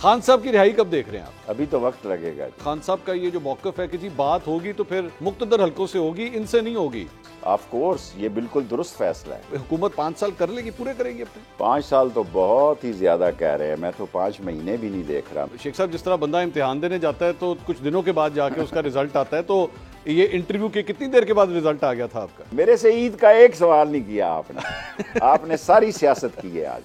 खान साहब की रिहाई कब देख रहे हैं आप? अभी तो वक्त लगेगा। खान साहब का ये जो मौकफ है कि जी बात होगी तो फिर मुक्तदर हलकों से होगी, इनसे नहीं होगी। ऑफ कोर्स ये बिल्कुल दुरुस्त फैसला है। हुकूमत 5 साल कर लेगी, पूरे करेगी अपने। 5 साल तो बहुत ही ज्यादा कह रहे हैं, मैं तो 5 महीने भी नहीं देख रहा। शेख साहब, जिस तरह बंदा इम्तिहान देने जाता है तो कुछ दिनों के बाद जाके उसका रिजल्ट आता है, तो ये इंटरव्यू के कितनी देर के बाद रिजल्ट आ गया था आपका? मेरे से ईद का एक सवाल नहीं किया आपने। आपने सारी सियासत की है आज।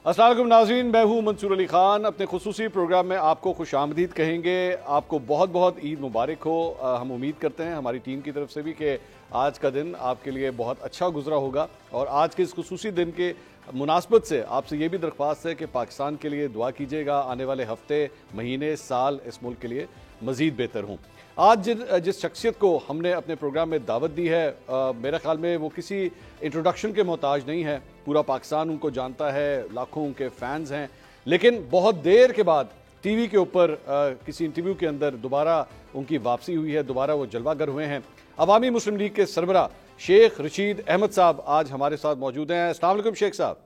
अस्सलाम वालेकुम नाज़रीन, मैं हूँ मंसूर अली खान। अपने खुसूसी प्रोग्राम में आपको खुशामदीद कहेंगे। आपको बहुत बहुत ईद मुबारक हो। हम उम्मीद करते हैं हमारी टीम की तरफ से भी कि आज का दिन आपके लिए बहुत अच्छा गुजरा होगा। और आज के इस खुसूसी दिन के मुनासबत से आपसे ये भी दरख्वास्त है कि पाकिस्तान के लिए दुआ कीजिएगा, आने वाले हफ्ते, महीने, साल इस मुल्क के लिए मज़ीद बेहतर हों। आज जिस शख्सियत को हमने अपने प्रोग्राम में दावत दी है, मेरे ख्याल में वो किसी इंट्रोडक्शन के मोहताज नहीं है। पूरा पाकिस्तान उनको जानता है, लाखों उनके फैंस हैं। लेकिन बहुत देर के बाद टीवी के ऊपर किसी इंटरव्यू के अंदर दोबारा उनकी वापसी हुई है, दोबारा वो जलवागर हुए हैं। अवामी मुस्लिम लीग के सरबरा शेख रशीद अहमद साहब आज हमारे साथ मौजूद हैं। अस्सलाम वालेकुम शेख साहब।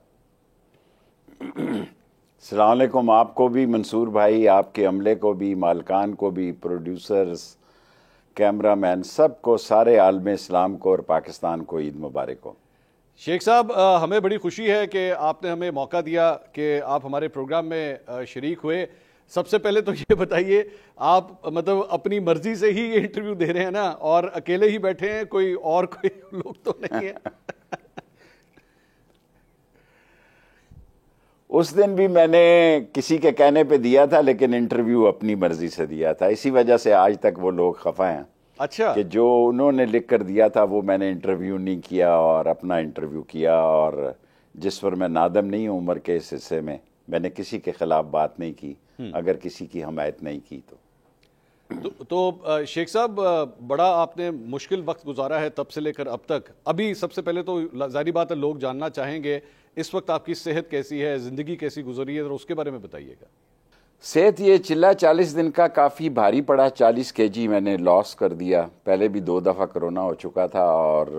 अस्सलाम वालेकुम आपको भी मंसूर भाई, आपके अमले को भी, मालकान को भी, प्रोड्यूसर्स, कैमरामैन, सबको, सारे आलम इस्लाम को और पाकिस्तान को ईद मुबारक हो। शेख साहब, हमें बड़ी खुशी है कि आपने हमें मौका दिया कि आप हमारे प्रोग्राम में शरीक हुए। सबसे पहले तो ये बताइए, आप मतलब अपनी मर्जी से ही ये इंटरव्यू दे रहे हैं ना, और अकेले ही बैठे हैं, कोई लोग तो नहीं है? उस दिन भी मैंने किसी के कहने पे दिया था, लेकिन इंटरव्यू अपनी मर्जी से दिया था। इसी वजह से आज तक वो लोग खफा हैं। अच्छा, कि जो उन्होंने लिख कर दिया था वो मैंने इंटरव्यू नहीं किया और अपना इंटरव्यू किया, और जिस पर मैं नादम नहीं हूँ उम्र के इस हिस्से में, मैंने किसी के खिलाफ बात नहीं की, अगर किसी की हमायत नहीं की तो शेख साहब, बड़ा आपने मुश्किल वक्त गुजारा है तब से लेकर अब तक। अभी सबसे पहले तो जाहिर बात है लोग जानना चाहेंगे इस वक्त आपकी सेहत कैसी है, जिंदगी कैसी गुजरी है, और उसके बारे में बताइएगा। सेहत ये चिल्ला 40 दिन का काफ़ी भारी पड़ा। 40 kg मैंने लॉस कर दिया। पहले भी 2 दफ़ा कोरोना हो चुका था और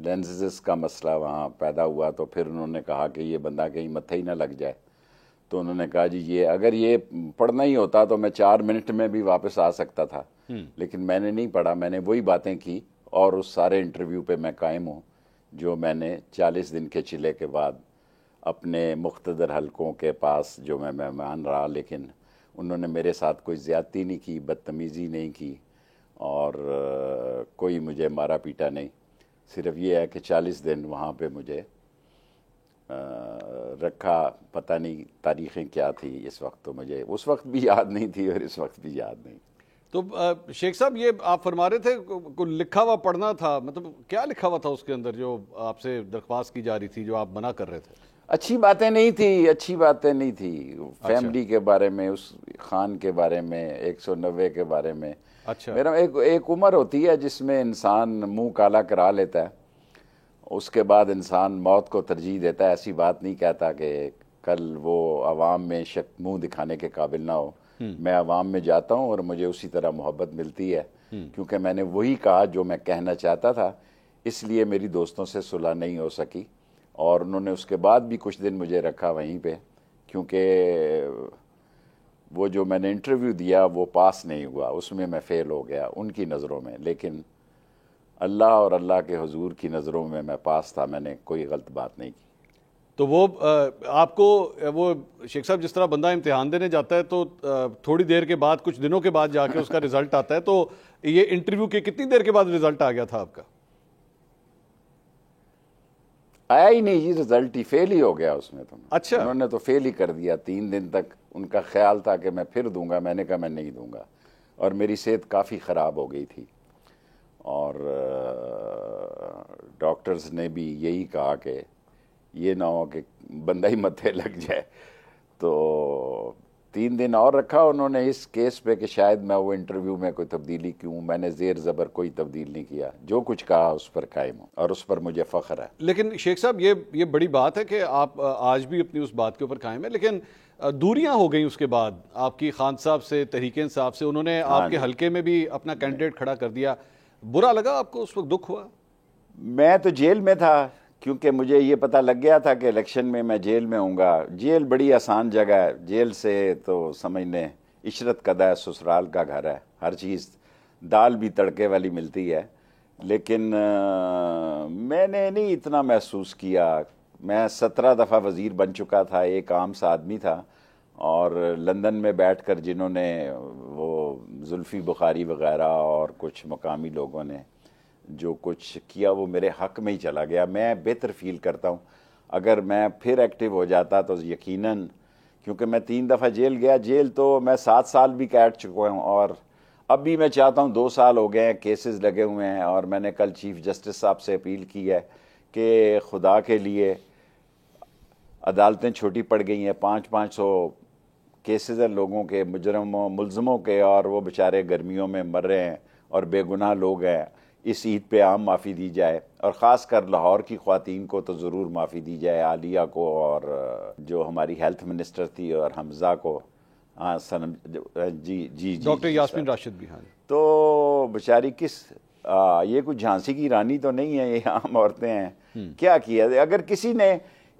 लेंसेज का मसला वहाँ पैदा हुआ, तो फिर उन्होंने कहा कि ये बंदा कहीं मत्थे ही ना लग जाए। तो उन्होंने कहा जी ये अगर ये पढ़ना ही होता तो मैं 4 मिनट में भी वापस आ सकता था, लेकिन मैंने नहीं पढ़ा। मैंने वही बातें की और उस सारे इंटरव्यू पे मैं कायम हूँ जो मैंने 40 दिन के चिले के बाद अपने मुख्तदर हलकों के पास जो मैं मेहमान रहा, लेकिन उन्होंने मेरे साथ कोई ज़्यादती नहीं की, बदतमीज़ी नहीं की और कोई मुझे मारा पीटा नहीं। सिर्फ ये है कि 40 दिन वहाँ पे मुझे रखा। पता नहीं तारीखें क्या थी इस वक्त, तो मुझे उस वक्त भी याद नहीं थी और इस वक्त भी याद नहीं। तो शेख साहब, ये आप फरमा रहे थे को लिखा हुआ पढ़ना था, मतलब क्या लिखा हुआ था उसके अंदर जो आपसे दरख्वास्त की जा रही थी, जो आप मना कर रहे थे? अच्छी बातें नहीं थी, अच्छी बातें नहीं थी। फैमिली अच्छा। के बारे में, उस खान के बारे में, 190 के बारे में। अच्छा। मेरा एक उम्र होती है जिसमें इंसान मुंह काला करा लेता है, उसके बाद इंसान मौत को तरजीह देता है। ऐसी बात नहीं कहता कि कल वो अवाम में मुंह दिखाने के काबिल ना हो। मैं अवाम में जाता हूँ और मुझे उसी तरह मोहब्बत मिलती है, क्योंकि मैंने वही कहा जो मैं कहना चाहता था। इसलिए मेरी दोस्तों से सुलह नहीं हो सकी और उन्होंने उसके बाद भी कुछ दिन मुझे रखा वहीं पे, क्योंकि वो जो मैंने इंटरव्यू दिया वो पास नहीं हुआ, उसमें मैं फ़ेल हो गया उनकी नज़रों में, लेकिन अल्लाह और अल्लाह के हुजूर की नज़रों में मैं पास था। मैंने कोई गलत बात नहीं की। तो वो आपको वो शेख साहब, जिस तरह बंदा इम्तिहान देने जाता है तो थोड़ी देर के बाद, कुछ दिनों के बाद जाके उसका रिजल्ट आता है, तो ये इंटरव्यू के कितनी देर के बाद रिजल्ट आ गया था आपका? आया ही नहीं जी, रिजल्ट ही फेल ही हो गया उसमें। तो अच्छा, उन्होंने तो फेल ही कर दिया। 3 दिन तक उनका ख्याल था कि मैं फिर दूंगा, मैंने कहा मैं नहीं दूंगा, और मेरी सेहत काफ़ी ख़राब हो गई थी और डॉक्टर्स ने भी यही कहा कि ये ना हो कि बंदा ही मत्थे लग जाए। तो 3 दिन और रखा उन्होंने इस केस पे कि शायद मैं वो इंटरव्यू में कोई तब्दीली क्यों। मैंने ज़ेर ज़बर कोई तब्दील नहीं किया, जो कुछ कहा उस पर कायम हूँ और उस पर मुझे फ़ख्र है। लेकिन शेख साहब, ये बड़ी बात है कि आप आज भी अपनी उस बात के ऊपर कायम है, लेकिन दूरियां हो गई उसके बाद आपकी खान साहब से, तहरीक इंसाफ से। उन्होंने आपके हल्के में भी अपना कैंडिडेट खड़ा कर दिया। बुरा लगा आपको उस वक्त? दुख हुआ? मैं तो जेल में था, क्योंकि मुझे ये पता लग गया था कि इलेक्शन में मैं जेल में हूँगा। जेल बड़ी आसान जगह है, जेल से तो समझ लें इशरत कदा है, ससुराल का घर है, हर चीज़ दाल भी तड़के वाली मिलती है। लेकिन मैंने नहीं इतना महसूस किया। मैं 17 दफ़ा वज़ीर बन चुका था, एक आम सा आदमी था, और लंदन में बैठकर जिन्होंने वो जुल्फ़ी बुखारी वग़ैरह और कुछ मकामी लोगों ने जो कुछ किया वो मेरे हक़ में ही चला गया। मैं बेहतर फील करता हूँ अगर मैं फिर एक्टिव हो जाता तो यकीनन, क्योंकि मैं 3 दफ़ा जेल गया। जेल तो मैं 7 साल भी काट चुका हूँ, और अब भी मैं चाहता हूँ, 2 साल हो गए हैं, केसेस लगे हुए हैं। और मैंने कल चीफ जस्टिस साहब से अपील की है कि खुदा के लिए अदालतें छोटी पड़ गई हैं, 500-500 केसेस हैं लोगों के, मुजरमों मुल्ज़मों के, और वो बेचारे गर्मियों में मर रहे हैं और बेगुनाह लोग हैं। इस ईद पे आम माफ़ी दी जाए, और ख़ास कर लाहौर की ख़वातीन को तो ज़रूर माफ़ी दी जाए, आलिया को, और जो हमारी हेल्थ मिनिस्टर थी, और हमज़ा को, हाँ सनम जी डॉक्टर यास्मीन राशिद भी। हाँ, तो बेचारी किस ये कुछ झांसी की रानी तो नहीं है, ये आम औरतें हैं। क्या किया? अगर किसी ने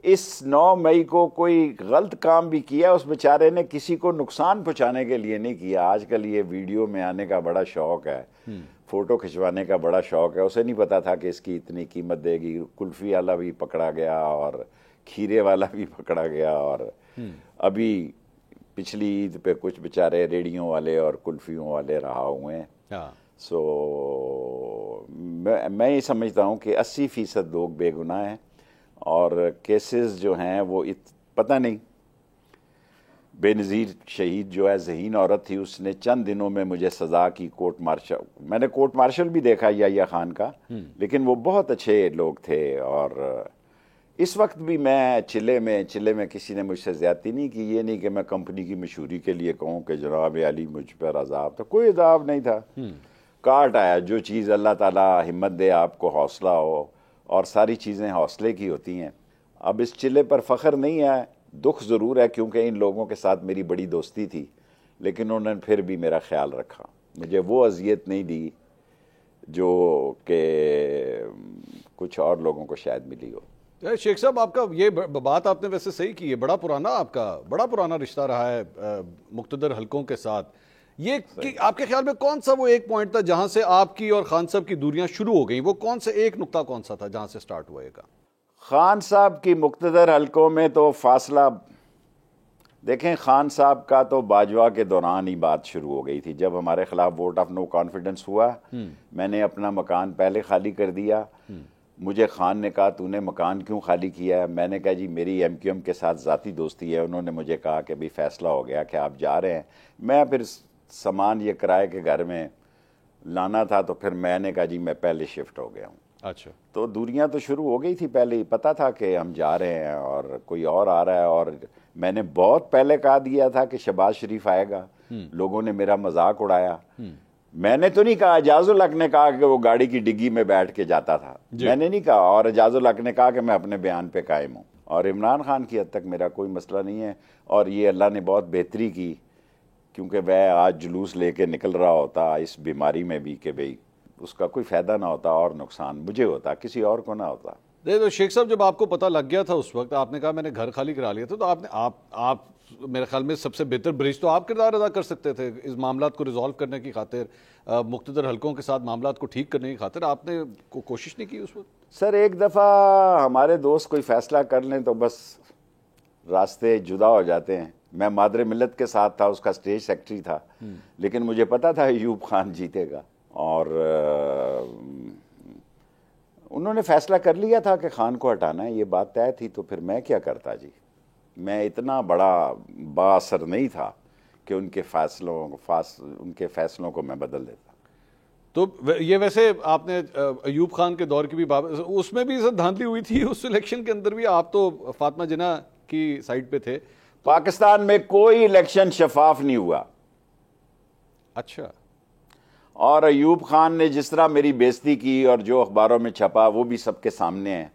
इस 9 मई को कोई गलत काम भी किया, उस बेचारे ने किसी को नुकसान पहुंचाने के लिए नहीं किया। आजकल ये वीडियो में आने का बड़ा शौक है, फोटो खिंचवाने का बड़ा शौक है। उसे नहीं पता था कि इसकी इतनी कीमत देगी। कुल्फी वाला भी पकड़ा गया और खीरे वाला भी पकड़ा गया, और अभी पिछली ईद पे कुछ बेचारे रेडियों वाले और कुल्फियों वाले रहा हुए हैं। सो मैं ये समझता हूँ कि 80% लोग बेगुनाह हैं, और केसेस जो हैं वो पता नहीं। बेनज़ीर शहीद जो है ज़हीन औरत थी, उसने चंद दिनों में मुझे सज़ा की। कोर्ट मार्शल, मैंने कोर्ट मार्शल भी देखा या खान का, लेकिन वो बहुत अच्छे लोग थे। और इस वक्त भी मैं चिले में किसी ने मुझसे ज़्यादती नहीं की। ये नहीं कि मैं कंपनी की मशहूरी के लिए कहूँ कि जनाब अली मुझ पर अज़ाब था, कोई अज़ाब नहीं था। काट आया। जो चीज़ अल्लाह ताला हिम्मत दे, आपको हौसला हो, और सारी चीज़ें हौसले की होती हैं। अब इस चिल्ले पर फ़ख्र नहीं है, दुख ज़रूर है, क्योंकि इन लोगों के साथ मेरी बड़ी दोस्ती थी, लेकिन उन्होंने फिर भी मेरा ख्याल रखा, मुझे वो अजियत नहीं दी जो कि कुछ और लोगों को शायद मिली हो। शेख साहब, आपका ये बात आपने वैसे सही की है, बड़ा पुराना रिश्ता रहा है मुक्तदर हलकों के साथ। ये कि आपके ख्याल में कौन सा वो एक पॉइंट था जहां से आपकी और खान साहब की दूरियां शुरू हो गई? वो कौन सा एक नुक्ता कौन सा था जहां से स्टार्ट हुआ? खान साहब की मुक्तदर हलकों में तो फासला देखें, खान साहब का तो बाजवा के दौरान ही बात शुरू हो गई थी। जब हमारे खिलाफ वोट ऑफ नो कॉन्फिडेंस हुआ, मैंने अपना मकान पहले खाली कर दिया। मुझे खान ने कहा तूने मकान क्यों खाली किया है? मैंने कहा जी मेरी MQM के साथ ज़ाती दोस्ती है। उन्होंने मुझे कहा कि भाई फैसला हो गया कि आप जा रहे हैं। मैं फिर सामान ये किराए के घर में लाना था, तो फिर मैंने कहा जी मैं पहले शिफ्ट हो गया हूँ। अच्छा, तो दूरियां तो शुरू हो गई थी, पहले ही पता था कि हम जा रहे हैं और कोई और आ रहा है। और मैंने बहुत पहले कहा दिया था कि शहबाज शरीफ आएगा। लोगों ने मेरा मजाक उड़ाया। मैंने तो नहीं कहा, एजाजुल हक ने कहा कि वो गाड़ी की डिग्गी में बैठ के जाता था, मैंने नहीं कहा। और एजाजुल हक ने कहा कि मैं अपने बयान पे कायम हूँ। और इमरान खान की हद तक मेरा कोई मसला नहीं है। और ये अल्लाह ने बहुत बेहतरी की, क्योंकि वह आज जुलूस लेके निकल रहा होता इस बीमारी में भी कि भाई उसका कोई फ़ायदा ना होता और नुकसान मुझे होता, किसी और को ना होता। तो शेख साहब, जब आपको पता लग गया था उस वक्त आपने कहा मैंने घर खाली करा लिया था, तो आपने आप मेरे ख्याल में सबसे बेहतर ब्रिज तो आप किरदार अदा कर सकते थे इस मामला को रिजॉल्व करने की खातिर, मुख्तदर हलकों के साथ मामला को ठीक करने की खातिर। आपने कोशिश नहीं की उस वक्त? सर, एक दफ़ा हमारे दोस्त कोई फ़ैसला कर लें तो बस रास्ते जुदा हो जाते हैं। मैं मादरे मिल्लत के साथ था, उसका स्टेज सेक्रेटरी था, लेकिन मुझे पता था अयूब खान जीतेगा। और उन्होंने फैसला कर लिया था कि खान को हटाना है, ये बात तय थी। तो फिर मैं क्या करता जी, मैं इतना बड़ा बाअसर नहीं था कि उनके फैसलों को मैं बदल देता। तो ये वैसे आपने अयूब खान के दौर की भी बात, उसमें भी धांधली हुई थी उस इलेक्शन के अंदर भी। आप तो फातिमा जिन्ना की साइड पे थे। पाकिस्तान में कोई इलेक्शन शफाफ नहीं हुआ। अच्छा। और अयूब खान ने जिस तरह मेरी बेइज्जती की और जो अखबारों में छपा वो भी सबके सामने है।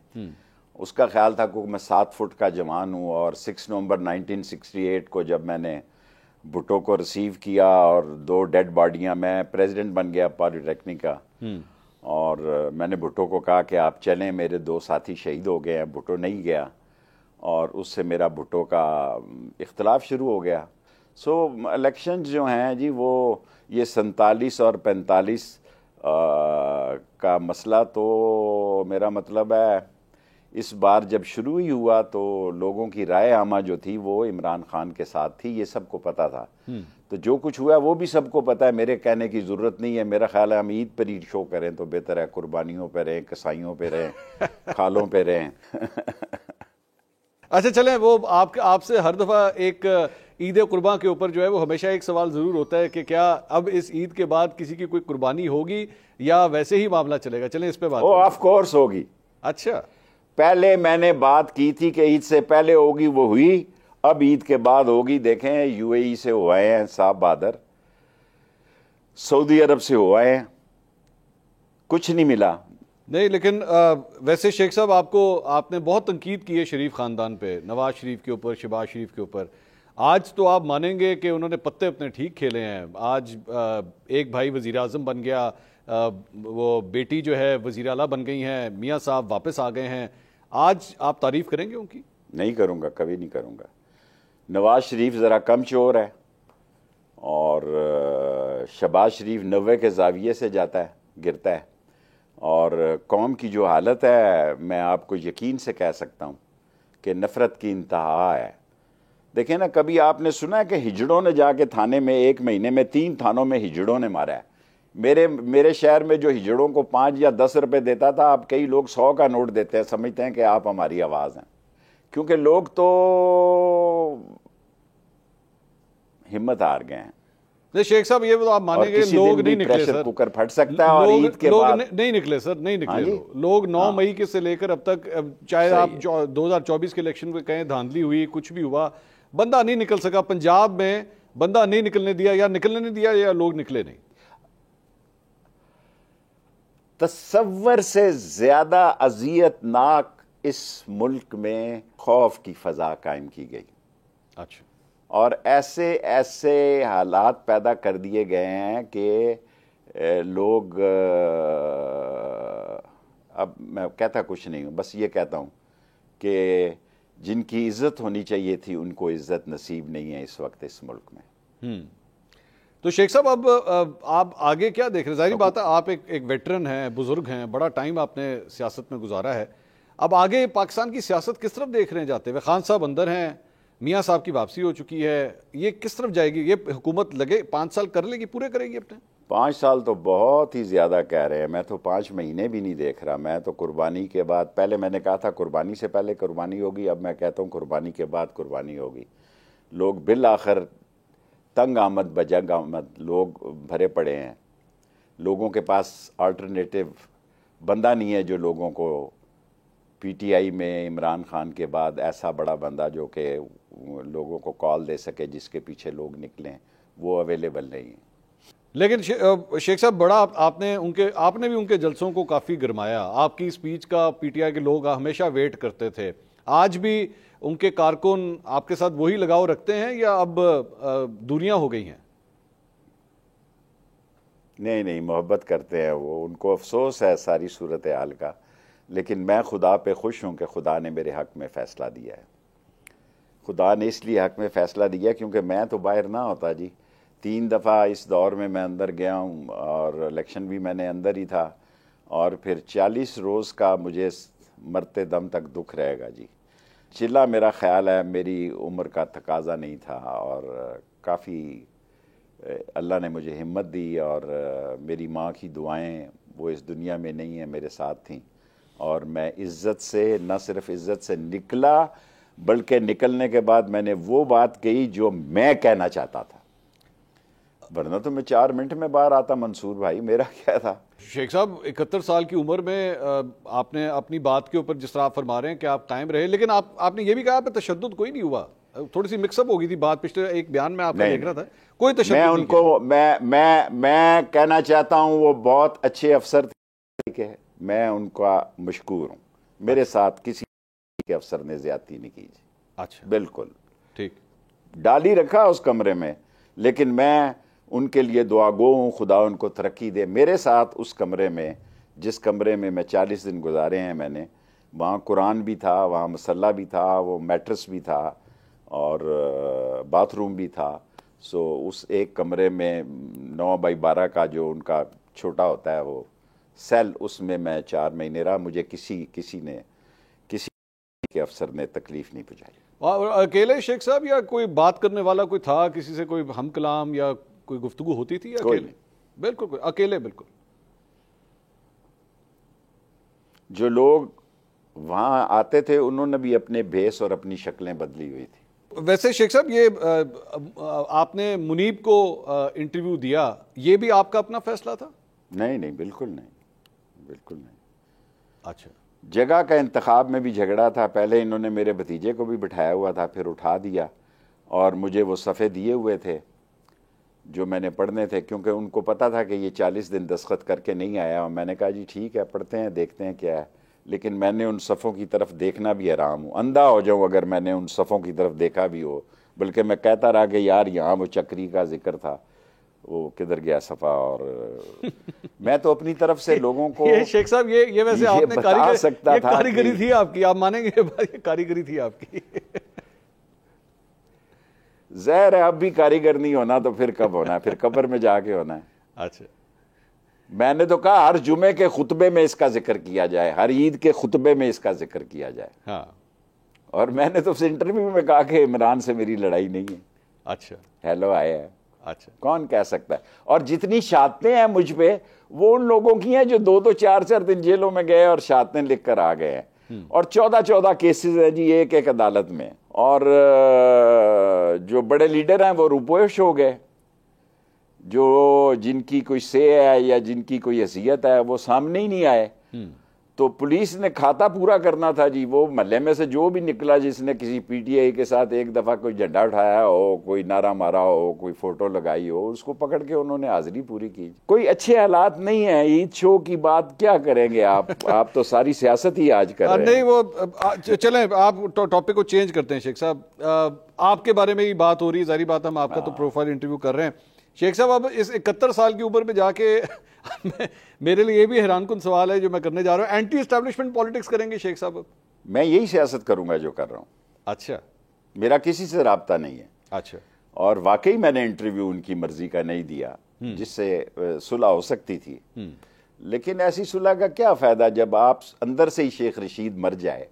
उसका ख्याल था कि मैं 7 फुट का जवान हूँ। और 6 नवंबर 1968 को जब मैंने भुट्टो को रिसीव किया और 2 डेड बॉडियां, मैं प्रेसिडेंट बन गया पॉलिटेक्निक का। और मैंने भुट्टो को कहा कि आप चलें, मेरे 2 साथी शहीद हो गए हैं। भुट्टो नहीं गया और उससे मेरा भुट्टो का इख्तलाफ शुरू हो गया। सो इलेक्शन जो हैं जी, वो ये 47 और 45 का मसला, तो मेरा मतलब है इस बार जब शुरू ही हुआ तो लोगों की राय आमा जो थी वो इमरान खान के साथ थी, ये सबको पता था। तो जो कुछ हुआ वो भी सबको पता है, मेरे कहने की ज़रूरत नहीं है। मेरा ख्याल है हम ईद पर ही शो करें तो बेहतर है, कुर्बानियों पे रहें, कसाइयों पे रहें, खालों पे रहें। अच्छा चलें, वो आपसे हर दफ़ा एक ईद कुर्बान के ऊपर जो है वो हमेशा एक सवाल ज़रूर होता है कि क्या अब इस ईद के बाद किसी की कोई कुर्बानी होगी या वैसे ही मामला चलेगा? चलें इस पे बात। ऑफ कोर्स होगी। अच्छा, पहले मैंने बात की थी कि ईद से पहले होगी, वो हुई। अब ईद के बाद होगी। देखें, यूएई से हुए हैं साहब बहादुर, सऊदी अरब से हुए हैं, कुछ नहीं मिला। नहीं लेकिन वैसे शेख साहब आपने बहुत तनकीद की है शरीफ खानदान पे, नवाज शरीफ के ऊपर, शहबाज शरीफ के ऊपर। आज तो आप मानेंगे कि उन्होंने पत्ते अपने ठीक खेले हैं। आज एक भाई वज़ीर आज़म बन गया, वो बेटी जो है वज़ीर आला बन गई हैं, मियाँ साहब वापस आ गए हैं। आज आप तारीफ़ करेंगे उनकी? नहीं करूँगा, कभी नहीं करूँगा। नवाज शरीफ ज़रा कम चोर है और शहबाज शरीफ 90 के ज़ाविये से जाता है, गिरता है। और कौम की जो हालत है, मैं आपको यकीन से कह सकता हूँ कि नफ़रत की इंतहा है। देखें ना, कभी आपने सुना है कि हिजड़ों ने जाके थाने में 1 महीने में 3 थानों में हिजड़ों ने मारा है? मेरे शहर में जो हिजड़ों को 5 या 10 रुपए देता था, अब कई लोग 100 का नोट देते हैं, समझते हैं कि आप हमारी आवाज़ हैं। क्योंकि लोग तो हिम्मत हार गए हैं। नहीं शेख साहब, ये तो आप मानेंगे लोग नहीं निकले सर। कुकर फट सकता है और ईद के बाद नहीं निकले सर, नहीं निकले लोग। 9 मई के से लेकर अब तक, चाहे आप 2024 के इलेक्शन में कहें धांधली हुई, कुछ भी हुआ, बंदा नहीं निकल सका। पंजाब में बंदा नहीं निकलने दिया, या निकलने नहीं दिया या लोग निकले नहीं। तसव्वुर से ज्यादा अजियतनाक इस मुल्क में खौफ की फजा कायम की गई। अच्छा। और ऐसे ऐसे हालात पैदा कर दिए गए हैं कि लोग, अब मैं कहता कुछ नहीं हूँ, बस ये कहता हूँ कि जिनकी इज्जत होनी चाहिए थी उनको इज्जत नसीब नहीं है इस वक्त इस मुल्क में। तो शेख साहब, अब आप आगे क्या देख रहे हैं? जाहिर बात है, आप एक वेटरन हैं, बुजुर्ग हैं, बड़ा टाइम आपने सियासत में गुजारा है। अब आगे पाकिस्तान की सियासत किस तरफ देख रहे हैं जाते हुए? खान साहब अंदर हैं, मियाँ साहब की वापसी हो चुकी है, ये किस तरफ जाएगी? ये हुकूमत लगे 5 साल कर लेगी, पूरे करेगी अपने? 5 साल तो बहुत ही ज़्यादा कह रहे हैं। मैं तो 5 महीने भी नहीं देख रहा। मैं तो कुर्बानी के बाद, पहले मैंने कहा था कुर्बानी से पहले कुर्बानी होगी, अब मैं कहता हूँ कुर्बानी के बाद कुर्बानी होगी। लोग बिल आखिर तंग आमद बजंग आमद लोग भरे पड़े हैं। लोगों के पास अल्टरनेटिव बंदा नहीं है जो लोगों को, पीटीआई में इमरान खान के बाद ऐसा बड़ा बंदा जो कि लोगों को कॉल दे सके, जिसके पीछे लोग निकलें, वो अवेलेबल नहीं है। लेकिन शेख साहब, बड़ा आपने भी उनके जलसों को काफ़ी गरमाया। आपकी स्पीच का पीटीआई के लोग हमेशा वेट करते थे। आज भी उनके कारकुन आपके साथ वही लगाव रखते हैं या अब दूरियां हो गई हैं? नहीं नहीं, मोहब्बत करते हैं वो। उनको अफसोस है सारी सूरत हाल का, लेकिन मैं खुदा पे खुश हूँ कि खुदा ने मेरे हक़ में फ़ैसला दिया है। खुदा ने इसलिए हक़ में फ़ैसला दिया क्योंकि मैं तो बाहर ना होता जी। 3 दफ़ा इस दौर में मैं अंदर गया हूँ और इलेक्शन भी मैंने अंदर ही था, और फिर 40 रोज़ का मुझे मरते दम तक दुख रहेगा जी। चिल्ला मेरा ख्याल है मेरी उम्र का तकाजा नहीं था, और काफ़ी अल्लाह ने मुझे हिम्मत दी, और मेरी माँ की दुआएं, वो इस दुनिया में नहीं है, मेरे साथ थीं। और मैं इज़्ज़त से, न सिर्फ इज़्ज़त से निकला, बल्कि निकलने के बाद मैंने वो बात कही जो मैं कहना चाहता था, वरना तो मैं 4 मिनट में बाहर आता मंसूर भाई। मेरा क्या था? शेख साहब, 71 साल की उम्र में आपने अपनी बात के ऊपर जिस तरह आप फरमा रहे हैं कि आप कायम रहे, लेकिन आपने ये भी कहा पे तशद्दुद कोई नहीं हुआ। थोड़ी सी मिक्सअप हो गई थी बात, पिछले एक बयान में आपका देख रहा था, कोई तशद्दुद मैं नहीं उनको मैं कहना चाहता हूँ वो बहुत अच्छे अफसर थे, मैं उनका मशकूर हूँ। मेरे साथ किसी के अफसर ने ज्यादती नहीं की। अच्छा, बिल्कुल ठीक। डाली रखा उस कमरे में, लेकिन मैं उनके लिए दुआगो हूँ, खुदा उनको तरक्की दे। मेरे साथ उस कमरे में जिस कमरे में मैं 40 दिन गुजारे हैं मैंने, वहाँ कुरान भी था, वहाँ मसल्ला भी था, वो मैट्रेस भी था और बाथरूम भी था। सो उस एक कमरे में 9x12 का जो उनका छोटा होता है वो सेल, उसमें मैं 4 महीने रहा। मुझे किसी के अफसर ने तकलीफ नहीं पहुँचाई। और अकेले शेख साहब, या कोई बात करने वाला कोई था, किसी से कोई हम कलाम या कोई गुफ्तगू होती थी? या कोई अकेले? नहीं। बिल्कुल अकेले, बिल्कुल। जो लोग वहाँ आते थे उन्होंने भी अपने भेस और अपनी शक्लें बदली हुई थी। वैसे शेख साहब, ये आपने मुनीब को इंटरव्यू दिया, ये भी आपका अपना फैसला था? नहीं नहीं, बिल्कुल नहीं, बिल्कुल नहीं। अच्छा। जगह का इंतखाब में भी झगड़ा था। पहले इन्होंने मेरे भतीजे को भी बिठाया हुआ था, फिर उठा दिया और मुझे वो सफ़े दिए हुए थे जो मैंने पढ़ने थे, क्योंकि उनको पता था कि ये 40 दिन दस्तखत करके नहीं आया। और मैंने कहा जी ठीक है, पढ़ते हैं, देखते हैं क्या है। लेकिन मैंने उन सफ़ों की तरफ देखना भी हराम हूँ, अंधा हो जाऊँ अगर मैंने उन सफ़ों की तरफ देखा भी हो। बल्कि मैं कहता रहा कि यार यहाँ वो चक्री का जिक्र था, वो किधर गया सफ़ा। और मैं तो अपनी तरफ से लोगों को ये शेख साहब, ये वैसे आपने बता सकता था, कारीगरी थी आपकी, आप मानेंगे, ये कारीगरी थी आपकी। ज़हर है, अब भी कारीगर नहीं होना तो फिर कब होना है? फिर कब्र में जाके होना है। अच्छा। मैंने तो कहा हर जुमे के खुतबे में इसका जिक्र किया जाए, हर ईद के खुतबे में इसका जिक्र किया जाए। हाँ। और मैंने तो उस इंटरव्यू में कहा कि इमरान से मेरी लड़ाई नहीं है। अच्छा। हेलो आया है। अच्छा। कौन कह सकता है? और जितनी शातें हैं मुझ पे, वो उन लोगों की हैं जो 2-2 4-4 दिन जेलों में गए और शातें लिख कर आ गए हैं। और 14-14 केसेस हैं जी एक अदालत में। और जो बड़े लीडर हैं वो रुपोश हो गए, जो जिनकी कोई से है या जिनकी कोई हैसियत है वो सामने ही नहीं आए। तो पुलिस ने खाता पूरा करना था जी। वो महल्ले में से जो भी निकला जिसने किसी पीटीआई के साथ एक दफ़ा कोई झंडा उठाया हो, कोई नारा मारा हो, कोई फोटो लगाई हो, उसको पकड़ के उन्होंने हाजिरी पूरी की। कोई अच्छे हालात नहीं है। ईद शो की बात क्या करेंगे आप तो सारी सियासत ही आज कर रहे हैं। नहीं, वो चलें, आप टॉपिक को चेंज करते हैं शेख साहब। आपके बारे में ही बात हो रही है, जारी बात, हम आपका तो प्रोफाइल इंटरव्यू कर रहे हैं। शेख साहब, अब इस 71 साल की उम्र में जाके मेरे लिए ये भी हैरानकुन सवाल है जो मैं करने जा रहा हूँ, एंटी एस्टैब्लिशमेंट पॉलिटिक्स करेंगे शेख साहब? मैं यही सियासत करूंगा जो कर रहा हूँ। अच्छा। मेरा किसी से राब्ता नहीं है। अच्छा। और वाकई मैंने इंटरव्यू उनकी मर्जी का नहीं दिया जिससे सुलह हो सकती थी। लेकिन ऐसी सुलह का क्या फायदा जब आप अंदर से ही शेख रशीद मर जाए,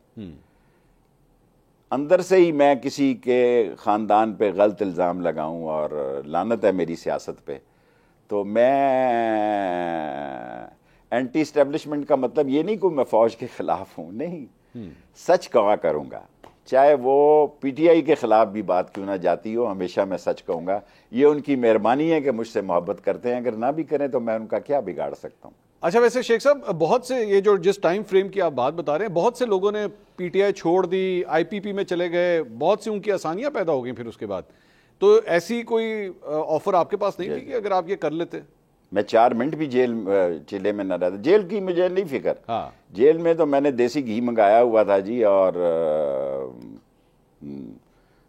अंदर से ही मैं किसी के ख़ानदान पे गलत इल्ज़ाम लगाऊं, और लानत है मेरी सियासत पे। तो मैं एंटी इस्टेब्लिशमेंट का मतलब ये नहीं कि मैं फ़ौज के ख़िलाफ़ हूँ, नहीं। सच कहा करूँगा, चाहे वो पीटीआई के ख़िलाफ़ भी बात क्यों ना जाती हो, हमेशा मैं सच कहूँगा। ये उनकी मेहरबानी है कि मुझसे मोहब्बत करते हैं, अगर ना भी करें तो मैं उनका क्या बिगाड़ सकता हूँ। अच्छा, वैसे शेख साहब, बहुत से ये जो जिस टाइम फ्रेम की आप बात बता रहे हैं, बहुत से लोगों ने पीटीआई छोड़ दी, आईपीपी में चले गए, बहुत सी उनकी आसानियां पैदा हो गई फिर उसके बाद। तो ऐसी कोई ऑफर आपके पास नहीं थी कि अगर आप ये कर लेते? मैं 4 मिनट भी चिल्ले में न रहता। जेल की मुझे नहीं फिक्र। हाँ। जेल में तो मैंने देसी घी मंगाया हुआ था जी, और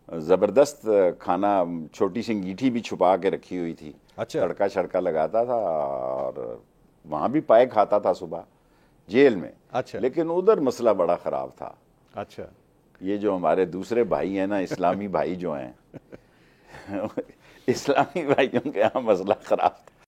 ज़बरदस्त खाना, छोटी सी अंगीठी भी छुपा के रखी हुई थी। अच्छा। तड़का छड़का लगाता था और वहाँ भी पाए खाता था सुबह जेल में। अच्छा। लेकिन उधर मसला बड़ा ख़राब था। अच्छा। ये जो हमारे दूसरे भाई हैं ना, इस्लामी भाई जो हैं इस्लामी भाइयों के यहाँ मसला ख़राब था।